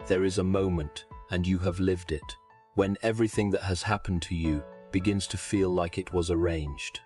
There is a moment, and you have lived it, when everything that has happened to you begins to feel like it was arranged.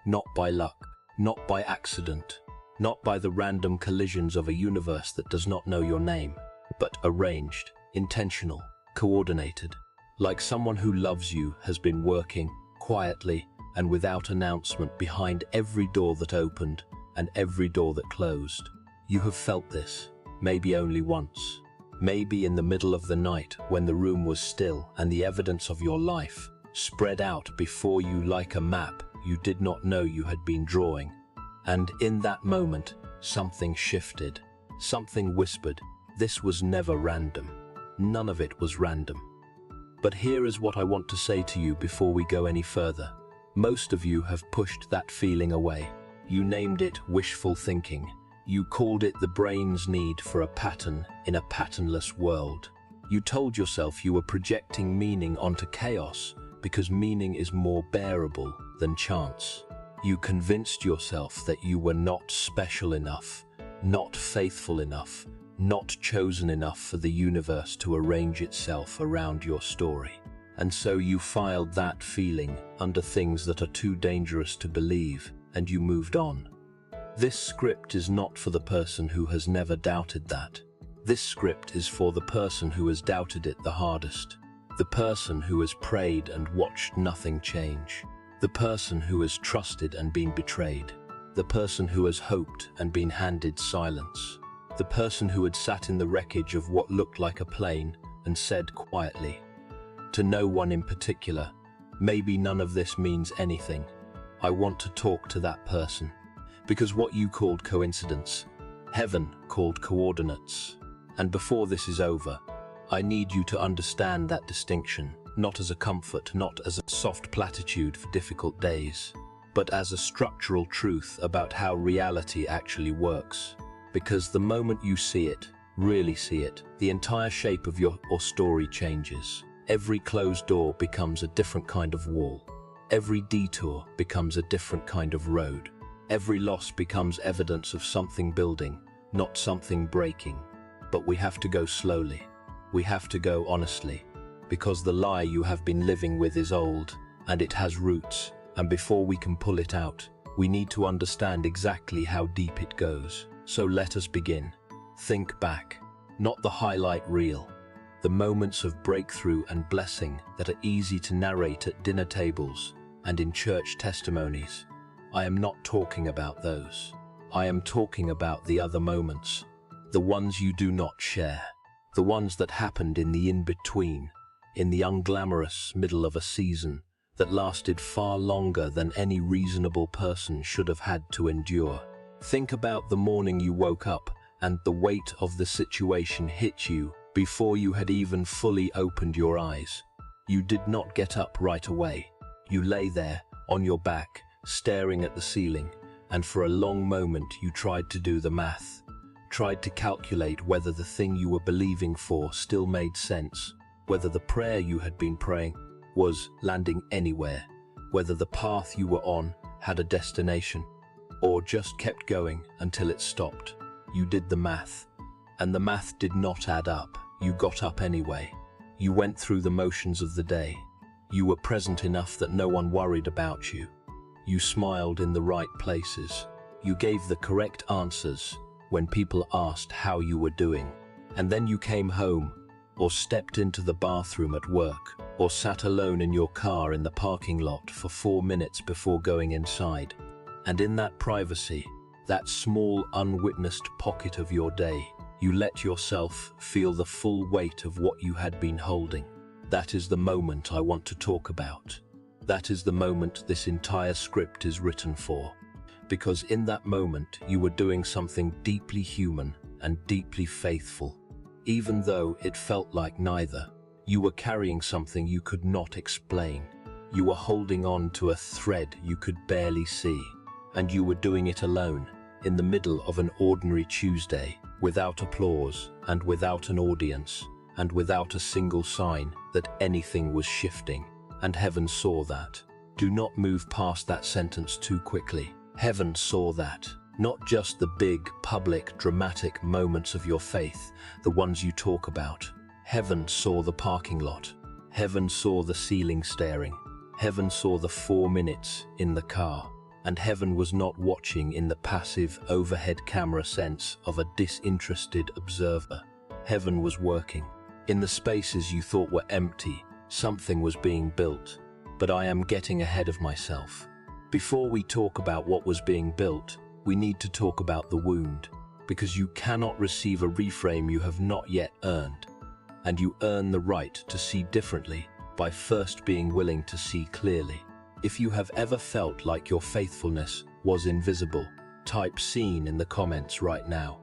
Not by luck, not by accident, not by the random collisions of a universe that does not know your name, but arranged, intentional, coordinated, like someone who loves you has been working quietly and without announcement behind every door that opened and every door that closed. You have felt this, maybe only once, maybe in the middle of the night when the room was still and the evidence of your life spread out before you like a map you did not know you had been drawing. And in that moment, something shifted. Something whispered, this was never random. None of it was random. But here is what I want to say to you before we go any further. Most of you have pushed that feeling away. You named it wishful thinking. You called it the brain's need for a pattern in a patternless world. You told yourself you were projecting meaning onto chaos because meaning is more bearable than chance. You convinced yourself that you were not special enough, not faithful enough, not chosen enough for the universe to arrange itself around your story. And so you filed that feeling under things that are too dangerous to believe, and you moved on. This script is not for the person who has never doubted that. This script is for the person who has doubted it the hardest. The person who has prayed and watched nothing change. The person who has trusted and been betrayed. The person who has hoped and been handed silence. The person who had sat in the wreckage of what looked like a plane and said quietly, to no one in particular, maybe none of this means anything. I want to talk to that person. Because what you called coincidence, heaven called coordinates. And before this is over, I need you to understand that distinction, not as a comfort, not as a soft platitude for difficult days, but as a structural truth about how reality actually works. Because the moment you see it, really see it, the entire shape of your story changes. Every closed door becomes a different kind of wall. Every detour becomes a different kind of road. Every loss becomes evidence of something building, not something breaking. But we have to go slowly. We have to go honestly, because the lie you have been living with is old, and it has roots, and before we can pull it out, we need to understand exactly how deep it goes. So let us begin. Think back, not the highlight reel, the moments of breakthrough and blessing that are easy to narrate at dinner tables and in church testimonies. I am not talking about those. I am talking about the other moments, the ones you do not share, the ones that happened in the in-between, in the unglamorous middle of a season that lasted far longer than any reasonable person should have had to endure. Think about the morning you woke up and the weight of the situation hit you before you had even fully opened your eyes. You did not get up right away. You lay there, on your back, staring at the ceiling, and for a long moment you tried to do the math, tried to calculate whether the thing you were believing for still made sense, whether the prayer you had been praying was landing anywhere, whether the path you were on had a destination, or just kept going until it stopped. You did the math, and the math did not add up. You got up anyway. You went through the motions of the day. You were present enough that no one worried about you. You smiled in the right places. You gave the correct answers when people asked how you were doing. And then you came home, or stepped into the bathroom at work, or sat alone in your car in the parking lot for 4 minutes before going inside. And in that privacy, that small unwitnessed pocket of your day, you let yourself feel the full weight of what you had been holding. That is the moment I want to talk about. That is the moment this entire script is written for. Because in that moment, you were doing something deeply human and deeply faithful. Even though it felt like neither, you were carrying something you could not explain. You were holding on to a thread you could barely see. And you were doing it alone, in the middle of an ordinary Tuesday, without applause and without an audience, and without a single sign that anything was shifting. And heaven saw that. Do not move past that sentence too quickly. Heaven saw that. Not just the big, public, dramatic moments of your faith, the ones you talk about. Heaven saw the parking lot. Heaven saw the ceiling staring. Heaven saw the 4 minutes in the car. And heaven was not watching in the passive overhead camera sense of a disinterested observer. Heaven was working. In the spaces you thought were empty, something was being built. But I am getting ahead of myself. Before we talk about what was being built, we need to talk about the wound. Because you cannot receive a reframe you have not yet earned. And you earn the right to see differently by first being willing to see clearly. If you have ever felt like your faithfulness was invisible, type "seen" in the comments right now.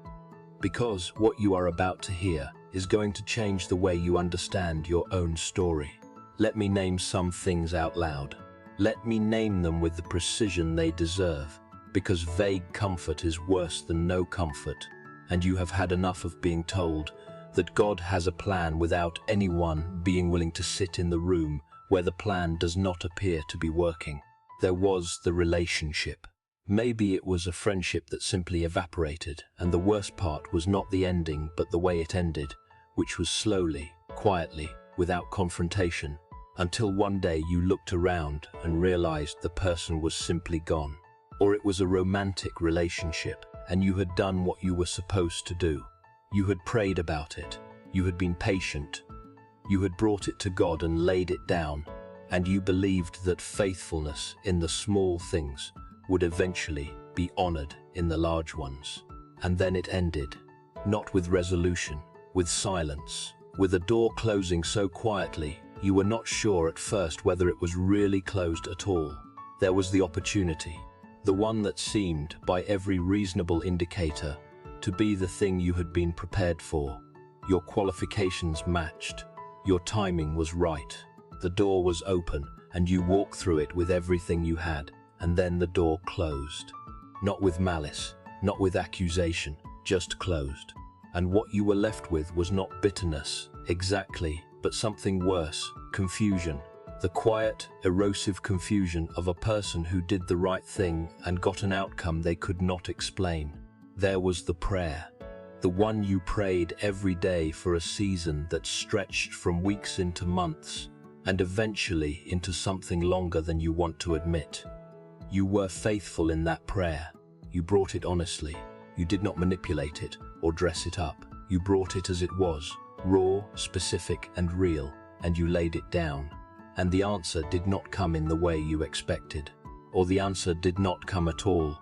Because what you are about to hear is going to change the way you understand your own story. Let me name some things out loud. Let me name them with the precision they deserve, because vague comfort is worse than no comfort, and you have had enough of being told that God has a plan without anyone being willing to sit in the room where the plan does not appear to be working. There was the relationship. Maybe it was a friendship that simply evaporated, and the worst part was not the ending but the way it ended, which was slowly, quietly, without confrontation, until one day you looked around and realized the person was simply gone. Or it was a romantic relationship, and you had done what you were supposed to do. You had prayed about it. You had been patient. You had brought it to God and laid it down, and you believed that faithfulness in the small things would eventually be honored in the large ones. And then it ended, not with resolution, with silence, with a door closing so quietly you were not sure at first whether it was really closed at all. There was the opportunity, the one that seemed, by every reasonable indicator, to be the thing you had been prepared for. Your qualifications matched. Your timing was right. The door was open, and you walked through it with everything you had, and then the door closed. Not with malice, not with accusation, just closed. And what you were left with was not bitterness, exactly, but something worse, confusion. The quiet, erosive confusion of a person who did the right thing and got an outcome they could not explain. There was the prayer. The one you prayed every day for a season that stretched from weeks into months, and eventually into something longer than you want to admit. You were faithful in that prayer. You brought it honestly. You did not manipulate it or dress it up. You brought it as it was, raw, specific, and real, and you laid it down. And the answer did not come in the way you expected, or the answer did not come at all.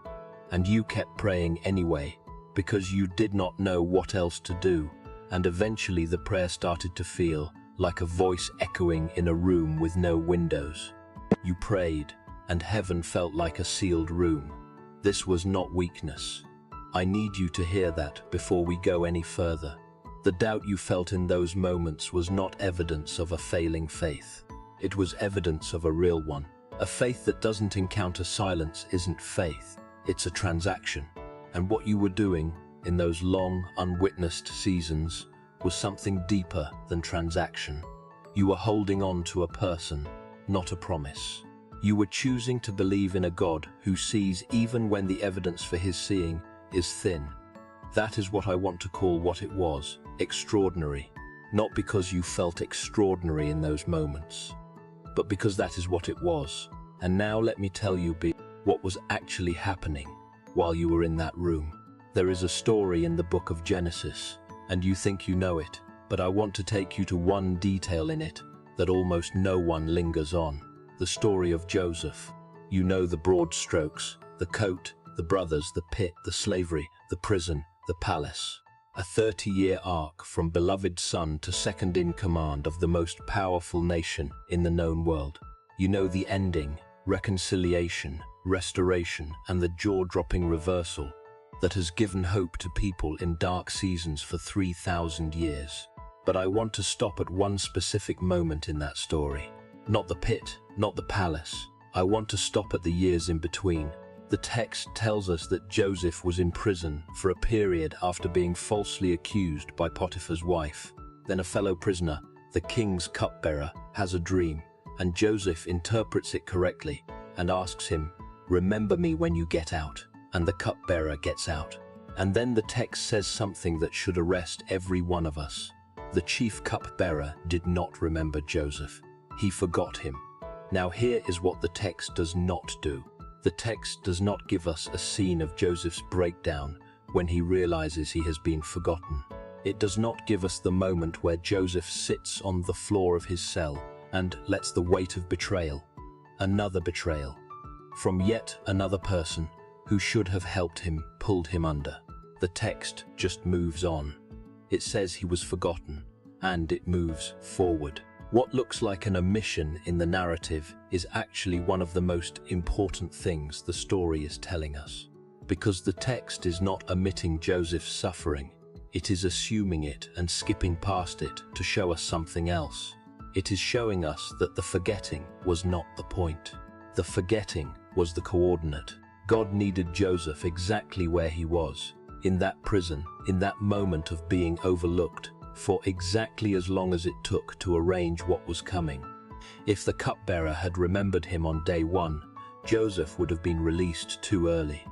And you kept praying anyway, because you did not know what else to do, and eventually the prayer started to feel like a voice echoing in a room with no windows. You prayed, and heaven felt like a sealed room. This was not weakness. I need you to hear that before we go any further. The doubt you felt in those moments was not evidence of a failing faith. It was evidence of a real one. A faith that doesn't encounter silence isn't faith, it's a transaction. And what you were doing in those long, unwitnessed seasons was something deeper than transaction. You were holding on to a person, not a promise. You were choosing to believe in a God who sees even when the evidence for his seeing is thin. That is what I want to call what it was, extraordinary. Not because you felt extraordinary in those moments, but because that is what it was. And now let me tell you what was actually happening while you were in that room. There is a story in the book of Genesis, and you think you know it, but I want to take you to one detail in it that almost no one lingers on. The story of Joseph. You know the broad strokes, the coat, the brothers, the pit, the slavery, the prison, the palace. A 30-year arc from beloved son to second in command of the most powerful nation in the known world. You know the ending, reconciliation, restoration, and the jaw-dropping reversal that has given hope to people in dark seasons for 3,000 years. But I want to stop at one specific moment in that story. Not the pit, not the palace. I want to stop at the years in between. The text tells us that Joseph was in prison for a period after being falsely accused by Potiphar's wife. Then a fellow prisoner, the king's cupbearer, has a dream, and Joseph interprets it correctly and asks him, "Remember me when you get out." And the cupbearer gets out. And then the text says something that should arrest every one of us. The chief cupbearer did not remember Joseph. He forgot him. Now here is what the text does not do. The text does not give us a scene of Joseph's breakdown when he realizes he has been forgotten. It does not give us the moment where Joseph sits on the floor of his cell and lets the weight of betrayal, another betrayal, from yet another person who should have helped him, pulled him under. The text just moves on. It says he was forgotten, and it moves forward. What looks like an omission in the narrative is actually one of the most important things the story is telling us. Because the text is not omitting Joseph's suffering, it is assuming it and skipping past it to show us something else. It is showing us that the forgetting was not the point. The forgetting was the coordinate. God needed Joseph exactly where he was, in that prison, in that moment of being overlooked, for exactly as long as it took to arrange what was coming. If the cupbearer had remembered him on day one, Joseph would have been released too early.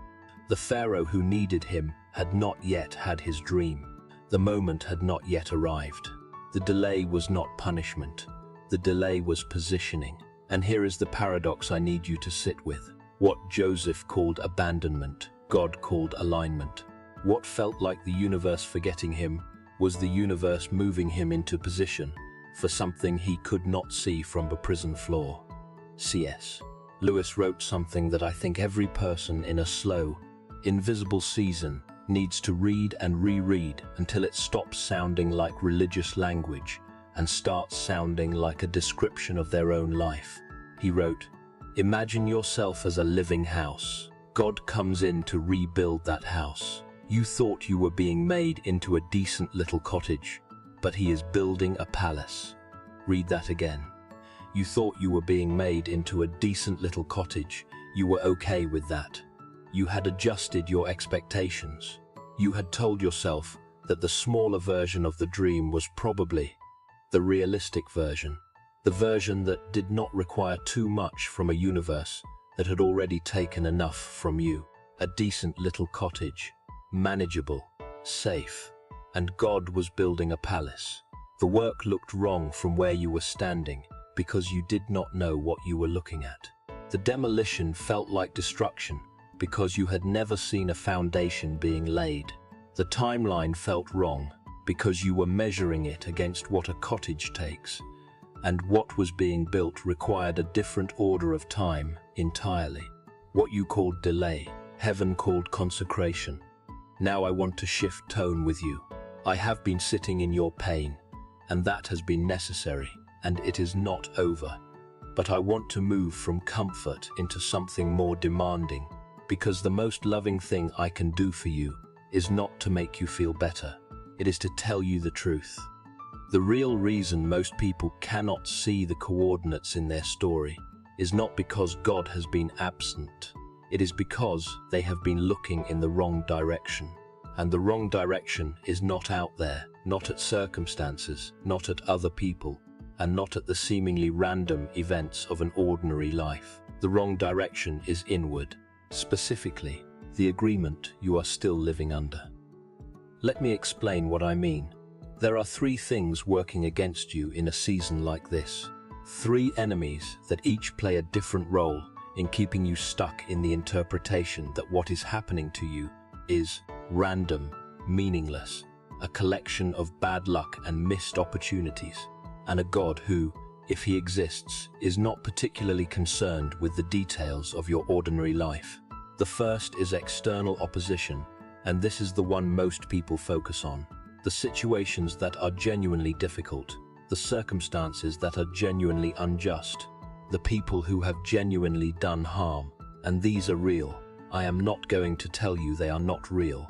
The Pharaoh who needed him had not yet had his dream. The moment had not yet arrived. The delay was not punishment. The delay was positioning. And here is the paradox I need you to sit with. What Joseph called abandonment, God called alignment. What felt like the universe forgetting him was the universe moving him into position for something he could not see from the prison floor. C.S. Lewis wrote something that I think every person in a slow, invisible season needs to read and reread until it stops sounding like religious language and starts sounding like a description of their own life. He wrote, "Imagine yourself as a living house. God comes in to rebuild that house. You thought you were being made into a decent little cottage, but he is building a palace." Read that again. You thought you were being made into a decent little cottage. You were okay with that. You had adjusted your expectations. You had told yourself that the smaller version of the dream was probably the realistic version, the version that did not require too much from a universe that had already taken enough from you. A decent little cottage, manageable, safe, and God was building a palace. The work looked wrong from where you were standing because you did not know what you were looking at. The demolition felt like destruction because you had never seen a foundation being laid. The timeline felt wrong because you were measuring it against what a cottage takes, and what was being built required a different order of time entirely. What you called delay, heaven called consecration. Now I want to shift tone with you. I have been sitting in your pain, and that has been necessary, and it is not over. But I want to move from comfort into something more demanding, because the most loving thing I can do for you is not to make you feel better. It is to tell you the truth. The real reason most people cannot see the coordinates in their story is not because God has been absent. It is because they have been looking in the wrong direction. And the wrong direction is not out there, not at circumstances, not at other people, and not at the seemingly random events of an ordinary life. The wrong direction is inward, specifically, the agreement you are still living under. Let me explain what I mean. There are three things working against you in a season like this. Three enemies that each play a different role in keeping you stuck in the interpretation that what is happening to you is random, meaningless, a collection of bad luck and missed opportunities, and a God who, if he exists, is not particularly concerned with the details of your ordinary life. The first is external opposition, and this is the one most people focus on. The situations that are genuinely difficult, the circumstances that are genuinely unjust, the people who have genuinely done harm, and these are real. I am not going to tell you they are not real.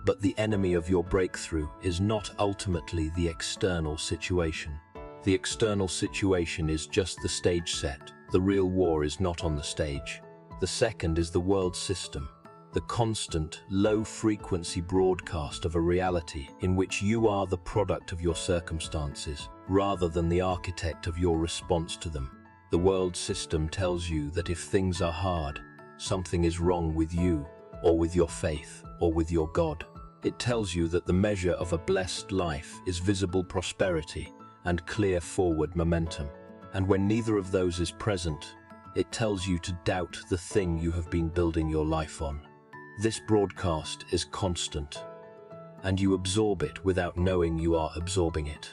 But the enemy of your breakthrough is not ultimately the external situation. The external situation is just the stage set. The real war is not on the stage. The second is the world system, the constant, low-frequency broadcast of a reality in which you are the product of your circumstances, rather than the architect of your response to them. The world system tells you that if things are hard, something is wrong with you, or with your faith, or with your God. It tells you that the measure of a blessed life is visible prosperity and clear forward momentum. And when neither of those is present, it tells you to doubt the thing you have been building your life on. This broadcast is constant, and you absorb it without knowing you are absorbing it.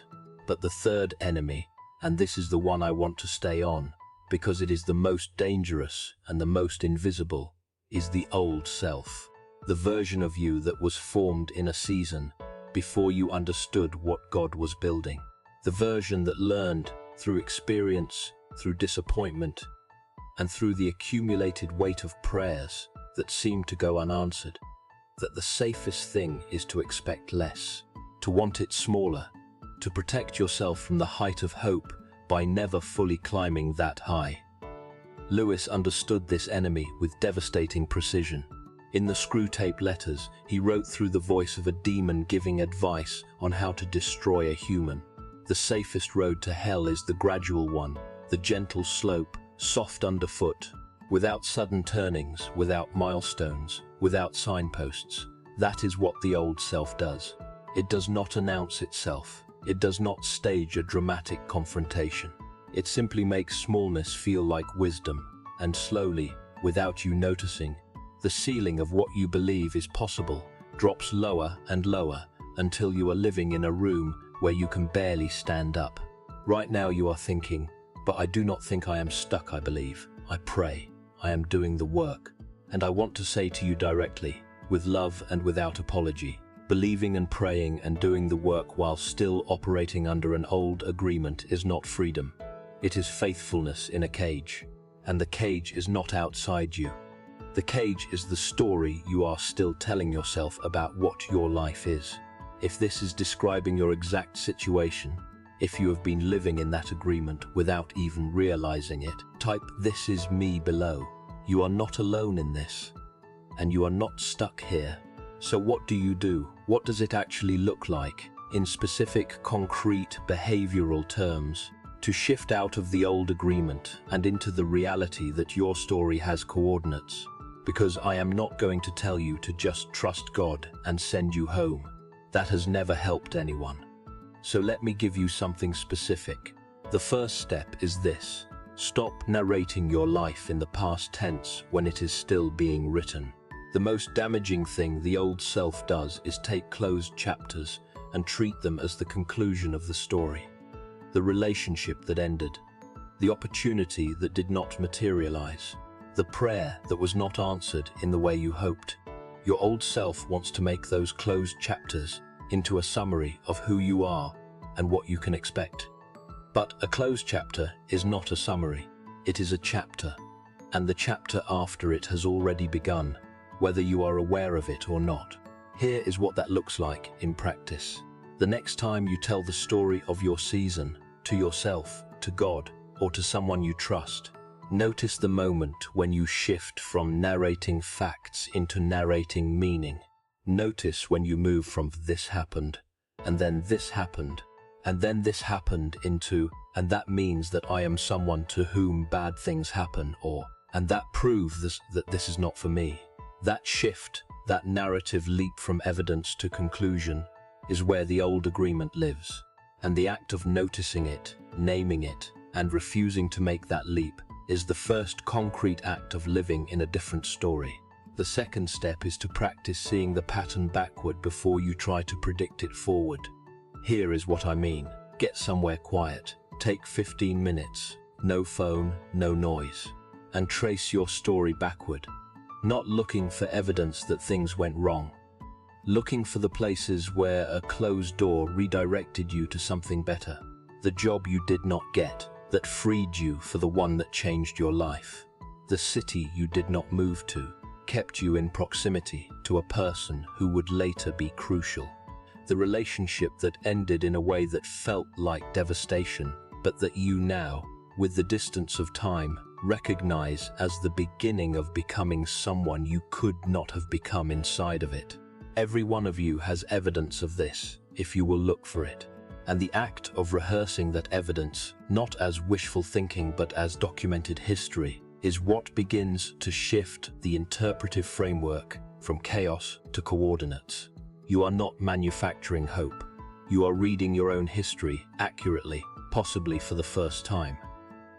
But the third enemy, and this is the one I want to stay on, because it is the most dangerous and the most invisible, is the old self. The version of you that was formed in a season before you understood what God was building. The version that learned through experience, through disappointment, and through the accumulated weight of prayers that seemed to go unanswered. That the safest thing is to expect less, to want it smaller, to protect yourself from the height of hope by never fully climbing that high. Lewis understood this enemy with devastating precision. In the Screwtape Letters, he wrote through the voice of a demon giving advice on how to destroy a human. The safest road to hell is the gradual one, the gentle slope, soft underfoot, without sudden turnings, without milestones, without signposts. That is what the old self does. It does not announce itself. It does not stage a dramatic confrontation. It simply makes smallness feel like wisdom, and slowly, without you noticing, the ceiling of what you believe is possible drops lower and lower until you are living in a room where you can barely stand up. Right now you are thinking, but I do not think I am stuck, I believe. I pray. I am doing the work. And I want to say to you directly, with love and without apology, believing and praying and doing the work while still operating under an old agreement is not freedom. It is faithfulness in a cage. And the cage is not outside you. The cage is the story you are still telling yourself about what your life is. If this is describing your exact situation, if you have been living in that agreement without even realizing it, type "This is me" below. You are not alone in this, and you are not stuck here. So what do? What does it actually look like, in specific, concrete, behavioral terms, to shift out of the old agreement and into the reality that your story has coordinates? Because I am not going to tell you to just trust God and send you home. That has never helped anyone. So let me give you something specific. The first step is this: stop narrating your life in the past tense when it is still being written. The most damaging thing the old self does is take closed chapters and treat them as the conclusion of the story. The relationship that ended, the opportunity that did not materialize, the prayer that was not answered in the way you hoped. Your old self wants to make those closed chapters into a summary of who you are and what you can expect. But a closed chapter is not a summary. It is a chapter, and the chapter after it has already begun, whether you are aware of it or not. Here is what that looks like in practice. The next time you tell the story of your season to yourself, to God, or to someone you trust, notice the moment when you shift from narrating facts into narrating meaning. Notice when you move from "this happened," and then "this happened," and then "this happened" into "and that means that I am someone to whom bad things happen," or "and that proves that this is not for me." That shift, that narrative leap from evidence to conclusion, is where the old agreement lives. And the act of noticing it, naming it, and refusing to make that leap is the first concrete act of living in a different story. The second step is to practice seeing the pattern backward before you try to predict it forward. Here is what I mean. Get somewhere quiet. Take 15 minutes. No phone, no noise. And trace your story backward. Not looking for evidence that things went wrong. Looking for the places where a closed door redirected you to something better. The job you did not get, that freed you for the one that changed your life. The city you did not move to, kept you in proximity to a person who would later be crucial. The relationship that ended in a way that felt like devastation, but that you now, with the distance of time, recognize as the beginning of becoming someone you could not have become inside of it. Every one of you has evidence of this, if you will look for it. And the act of rehearsing that evidence, not as wishful thinking but as documented history, is what begins to shift the interpretive framework from chaos to coordinates. You are not manufacturing hope. You are reading your own history accurately, possibly for the first time.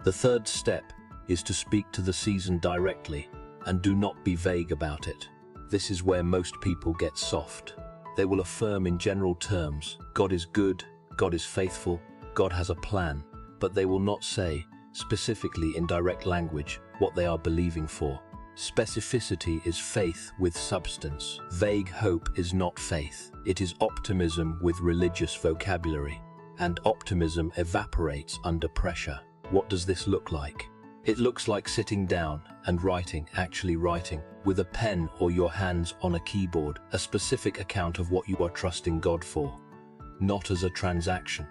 The third step is to speak to the season directly and do not be vague about it. This is where most people get soft. They will affirm in general terms, God is good, God is faithful, God has a plan, but they will not say, specifically in direct language, what they are believing for. Specificity is faith with substance. Vague hope is not faith. It is optimism with religious vocabulary. And optimism evaporates under pressure. What does this look like? It looks like sitting down and writing, actually writing, with a pen or your hands on a keyboard, a specific account of what you are trusting God for. Not as a transaction,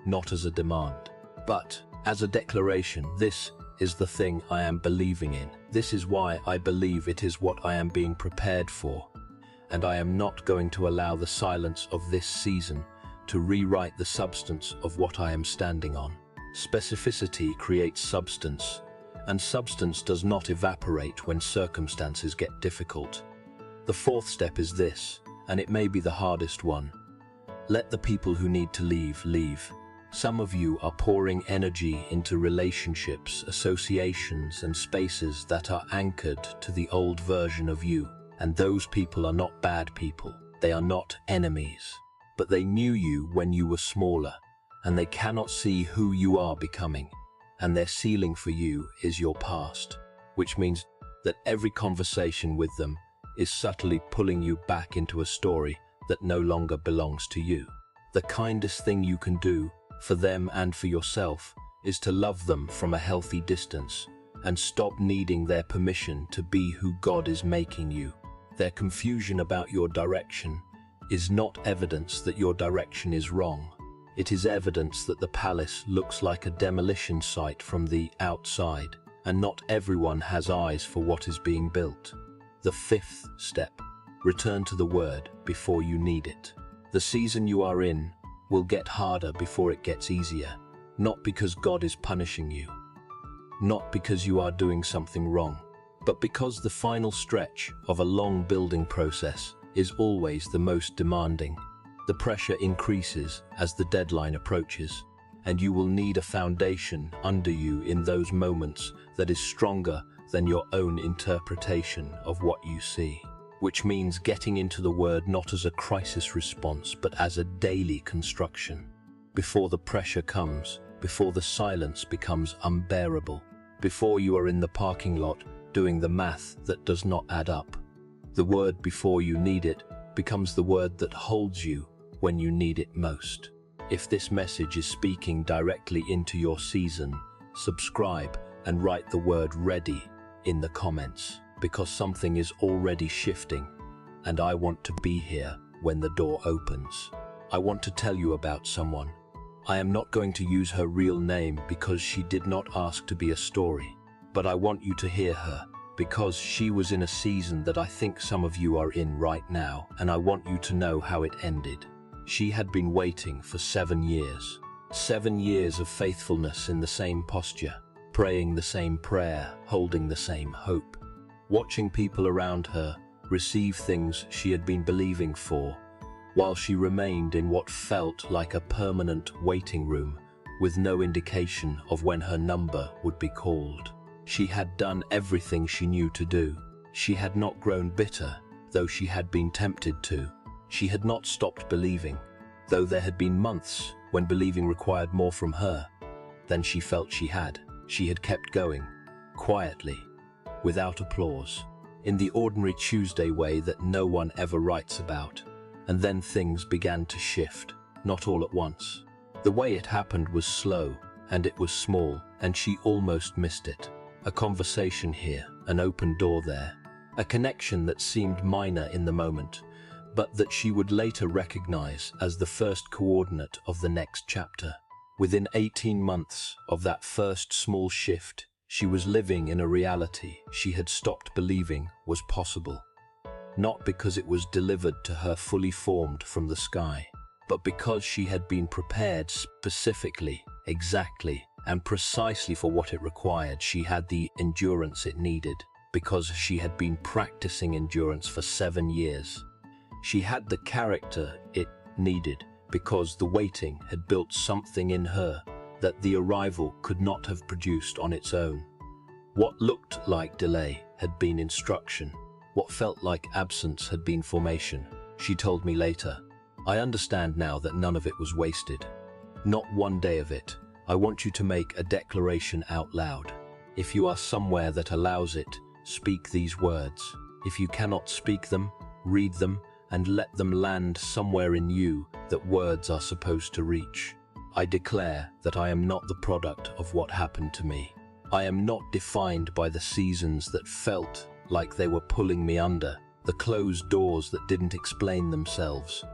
not as a demand, but as a declaration. This is the thing I am believing in. This is why I believe it is what I am being prepared for. And I am not going to allow the silence of this season to rewrite the substance of what I am standing on. Specificity creates substance, and substance does not evaporate when circumstances get difficult. The fourth step is this, and it may be the hardest one. Let the people who need to leave, leave. Some of you are pouring energy into relationships, associations, and spaces that are anchored to the old version of you. And those people are not bad people. They are not enemies. But they knew you when you were smaller, and they cannot see who you are becoming. And their ceiling for you is your past, which means that every conversation with them is subtly pulling you back into a story that no longer belongs to you. The kindest thing you can do for them and for yourself is to love them from a healthy distance and stop needing their permission to be who God is making you. Their confusion about your direction is not evidence that your direction is wrong. It is evidence that the palace looks like a demolition site from the outside, and not everyone has eyes for what is being built. The fifth step: return to the word before you need it. The season you are in will get harder before it gets easier, not because God is punishing you, not because you are doing something wrong, but because the final stretch of a long building process is always the most demanding. The pressure increases as the deadline approaches, and you will need a foundation under you in those moments that is stronger than your own interpretation of what you see. Which means getting into the word not as a crisis response, but as a daily construction. Before the pressure comes, before the silence becomes unbearable, before you are in the parking lot doing the math that does not add up. The word before you need it becomes the word that holds you when you need it most. If this message is speaking directly into your season, subscribe and write the word "ready" in the comments, because something is already shifting, and I want to be here when the door opens. I want to tell you about someone. I am not going to use her real name because she did not ask to be a story, but I want you to hear her because she was in a season that I think some of you are in right now, and I want you to know how it ended. She had been waiting for 7 years. 7 years of faithfulness in the same posture, praying the same prayer, holding the same hope. Watching people around her receive things she had been believing for, while she remained in what felt like a permanent waiting room with no indication of when her number would be called. She had done everything she knew to do. She had not grown bitter, though she had been tempted to. She had not stopped believing, though there had been months when believing required more from her than she felt she had. She had kept going, quietly, without applause, in the ordinary Tuesday way that no one ever writes about. And then things began to shift, not all at once. The way it happened was slow, and it was small, and she almost missed it. A conversation here, an open door there, a connection that seemed minor in the moment, but that she would later recognize as the first coordinate of the next chapter. Within 18 months of that first small shift, she was living in a reality she had stopped believing was possible. Not because it was delivered to her fully formed from the sky, but because she had been prepared specifically, exactly, and precisely for what it required. She had the endurance it needed, because she had been practicing endurance for 7 years. She had the character it needed because the waiting had built something in her that the arrival could not have produced on its own. What looked like delay had been instruction. What felt like absence had been formation. She told me later, "I understand now that none of it was wasted. Not one day of it. I want you to make a declaration out loud. If you are somewhere that allows it, speak these words. If you cannot speak them, read them and let them land somewhere in you that words are supposed to reach. I declare that I am not the product of what happened to me. I am not defined by the seasons that felt like they were pulling me under, the closed doors that didn't explain themselves,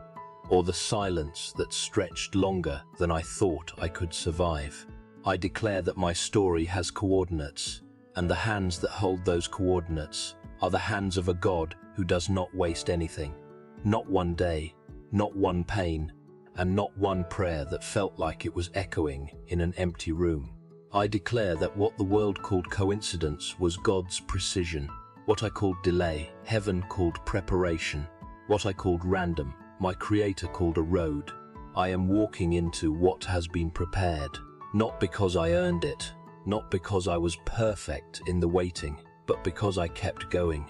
or the silence that stretched longer than I thought I could survive. I declare that my story has coordinates, and the hands that hold those coordinates are the hands of a God who does not waste anything. Not one day, not one pain, and not one prayer that felt like it was echoing in an empty room. I declare that what the world called coincidence was God's precision. What I called delay, heaven called preparation. What I called random, my Creator called a road. I am walking into what has been prepared, not because I earned it, not because I was perfect in the waiting, but because I kept going,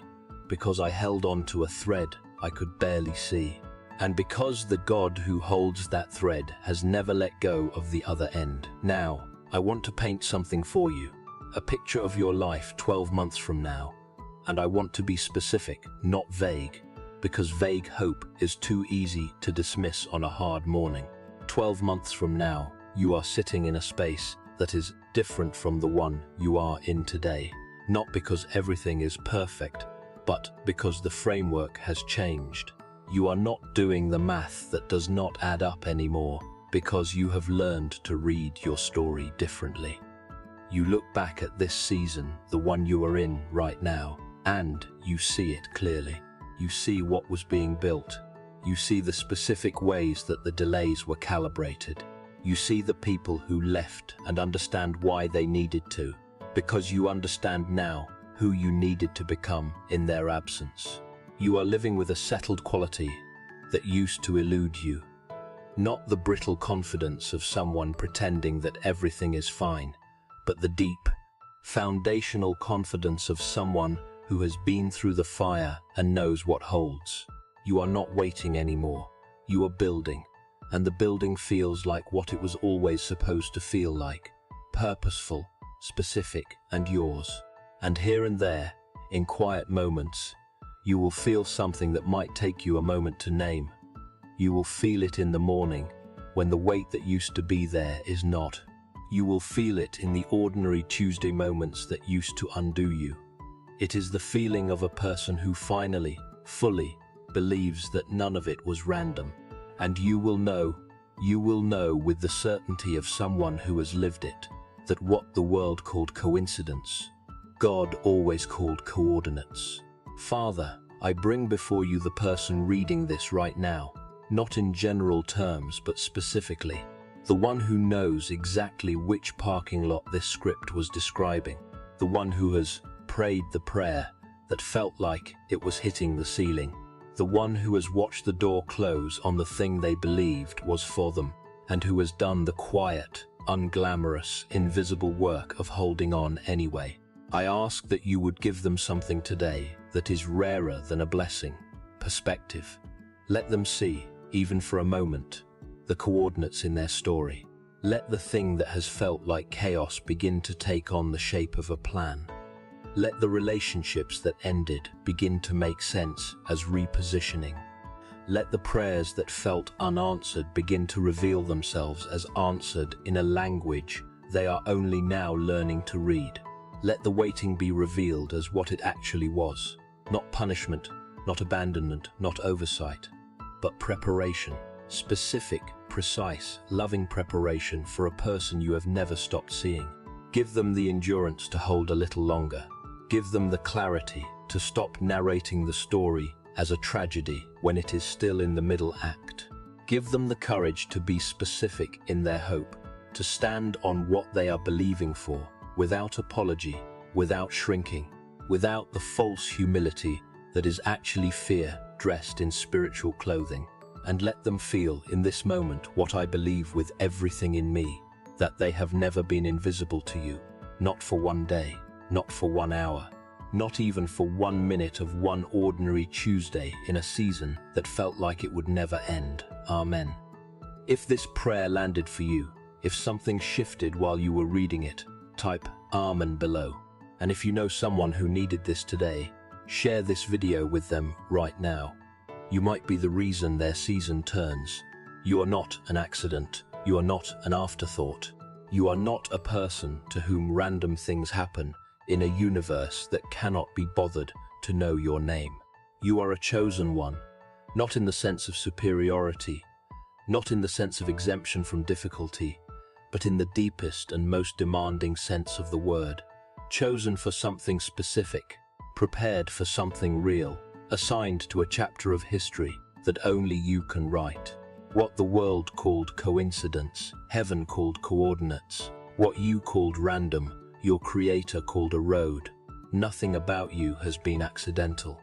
because I held on to a thread I could barely see, and because the God who holds that thread has never let go of the other end. Now, I want to paint something for you, a picture of your life 12 months from now, and I want to be specific, not vague, because vague hope is too easy to dismiss on a hard morning. 12 months from now, you are sitting in a space that is different from the one you are in today, not because everything is perfect, but because the framework has changed. You are not doing the math that does not add up anymore because you have learned to read your story differently. You look back at this season, the one you are in right now, and you see it clearly. You see what was being built. You see the specific ways that the delays were calibrated. You see the people who left and understand why they needed to, because you understand now who you needed to become in their absence. You are living with a settled quality that used to elude you, not the brittle confidence of someone pretending that everything is fine, but the deep, foundational confidence of someone who has been through the fire and knows what holds. You are not waiting anymore. You are building, and the building feels like what it was always supposed to feel like, purposeful, specific, and yours. And here and there, in quiet moments, you will feel something that might take you a moment to name. You will feel it in the morning, when the weight that used to be there is not. You will feel it in the ordinary Tuesday moments that used to undo you. It is the feeling of a person who finally, fully, believes that none of it was random. And you will know with the certainty of someone who has lived it, that what the world called coincidence, God always called coordinates. Father, I bring before you the person reading this right now, not in general terms but specifically, the one who knows exactly which parking lot this script was describing, the one who has prayed the prayer that felt like it was hitting the ceiling, the one who has watched the door close on the thing they believed was for them, and who has done the quiet, unglamorous, invisible work of holding on anyway. I ask that you would give them something today that is rarer than a blessing, perspective. Let them see, even for a moment, the coordinates in their story. Let the thing that has felt like chaos begin to take on the shape of a plan. Let the relationships that ended begin to make sense as repositioning. Let the prayers that felt unanswered begin to reveal themselves as answered in a language they are only now learning to read. Let the waiting be revealed as what it actually was, not punishment, not abandonment, not oversight, but preparation, specific, precise, loving preparation for a person you have never stopped seeing. Give them the endurance to hold a little longer. Give them the clarity to stop narrating the story as a tragedy when it is still in the middle act. Give them the courage to be specific in their hope, to stand on what they are believing for, without apology, without shrinking, without the false humility that is actually fear dressed in spiritual clothing, and let them feel in this moment what I believe with everything in me, that they have never been invisible to you, not for one day, not for 1 hour, not even for 1 minute of one ordinary Tuesday in a season that felt like it would never end. Amen. If this prayer landed for you, if something shifted while you were reading it, type Amen below. And if you know someone who needed this today, share this video with them right now. You might be the reason their season turns. You are not an accident. You are not an afterthought. You are not a person to whom random things happen in a universe that cannot be bothered to know your name. You are a chosen one, not in the sense of superiority, not in the sense of exemption from difficulty, but in the deepest and most demanding sense of the word. Chosen for something specific, prepared for something real, assigned to a chapter of history that only you can write. What the world called coincidence, heaven called coordinates. What you called random, your creator called a road. Nothing about you has been accidental.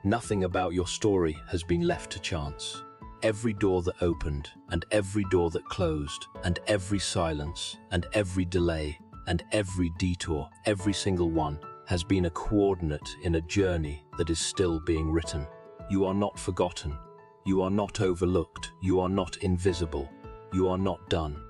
Nothing about your story has been left to chance. Every door that opened, and every door that closed, and every silence, and every delay, and every detour, every single one, has been a coordinate in a journey that is still being written. You are not forgotten. You are not overlooked. You are not invisible. You are not done.